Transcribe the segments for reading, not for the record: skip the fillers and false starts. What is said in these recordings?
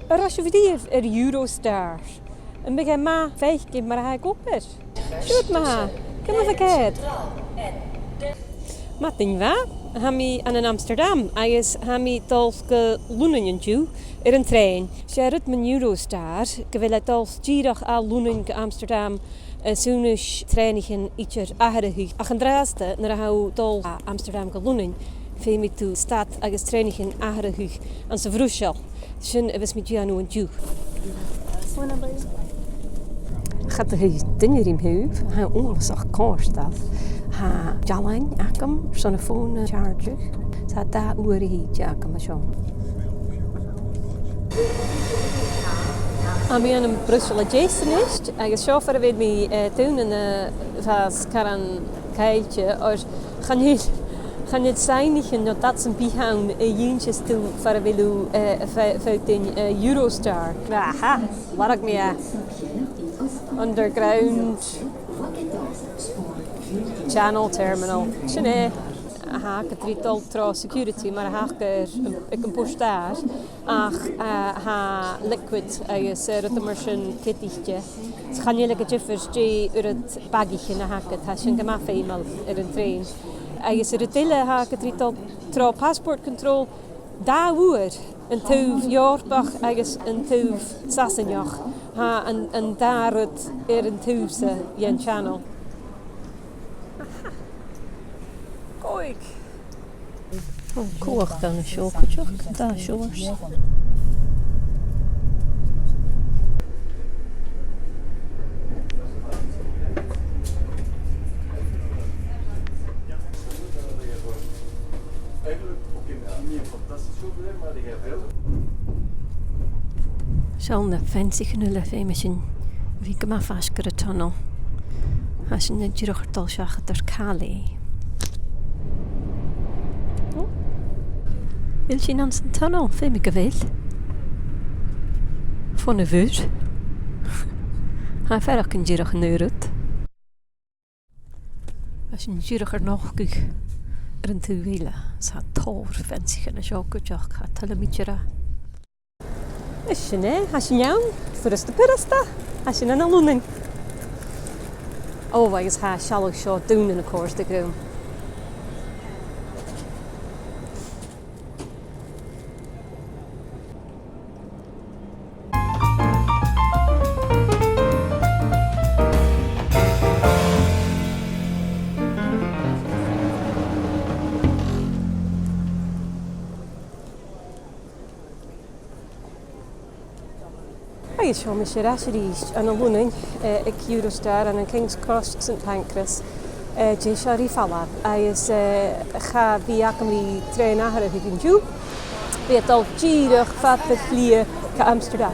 Als je verdient Eurostar. En begin maar 5 keer maar hij op is. Shoot maar. Kom maar verkeerd. Maar ding wa? Hami aan Amsterdam. Hami talke Lunenju een trein. Sherrit mijn Eurostar. Ik wil het als gierig al Lunen Amsterdam. Zoenisch treinigen ietsje aardig. Ach en draaste naar hou tal Amsterdam gelunen. Veel me toe staat als treinigen aardig aan zijn vroegsel. Schön was met jou en jou. Gaat er dingen in huis? Hij ongeveer kaarstel. Ha jalijn, akam, zo'n phone charger. Zat daar uur hier, akam zo. Ik ben in Brussel adjacent is. Ik chauffeur weet me toen en was karan kijtje. Als gaan niet zijn dat dat zijn bijhouden jeentjes toe voor willen in Eurostar. Aha, waar ik me underground channel terminal. Chine. Aha, ik heb al trouw security, maar ik een push daar. Ach, ha liquid, is het immersion kittichtje. Het gaan jullie het jeffers het bagage naar haken. Het is een gemaakt eenmaal een trein. Is het hele haken het trouw paspoortcontrole daar woer. Een tuif jaarbach, is een tuif sassenjach. Ha en daar het een tuifse jen channel. Kijk. Cool, dan een shopje. Daar shows. Zo'n fancy genulle machine. Wie kan maar vaskere tunnel. Als je net terugtal zag ter Kali. Wil je naar een tunnel? Vind ik wel. Van een vuur. Hij verder kan je er neuret. Als je er nog kuch. Er een te willen. Ze had toor fancy en zo kutjach gaat tellen met je ra. Is je nee? Als je jou voor de persta? Als je naar Londen. Oh, wat is haar shallow shot doen in de koers te gaan. Ik ga met je reis aan de Loenen. Ik Eurostar aan King's Cross St Pancras. Je Sharifala. Hij ga via de trein naar de Ju. Je hebt al gierig vat vliegen naar Amsterdam.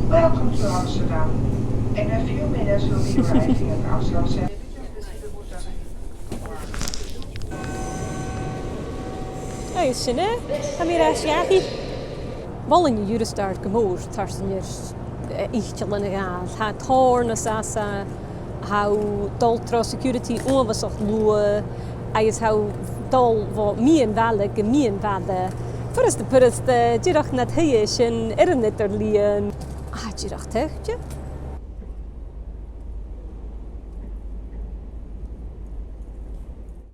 Welcome to Amsterdam. In a few minutes we'll be arriving at Amsterdam Center. Hey, Sine. Amira's jahi. Wallen je Eurostar gemoor, tarsen je ichtje in gaas. Het hoorn sasa. How tol security onverzocht loe. Hij is how tol wat mien vallen. Voor de purste, je dacht net hij is en net er lien. Ah, je dacht hè?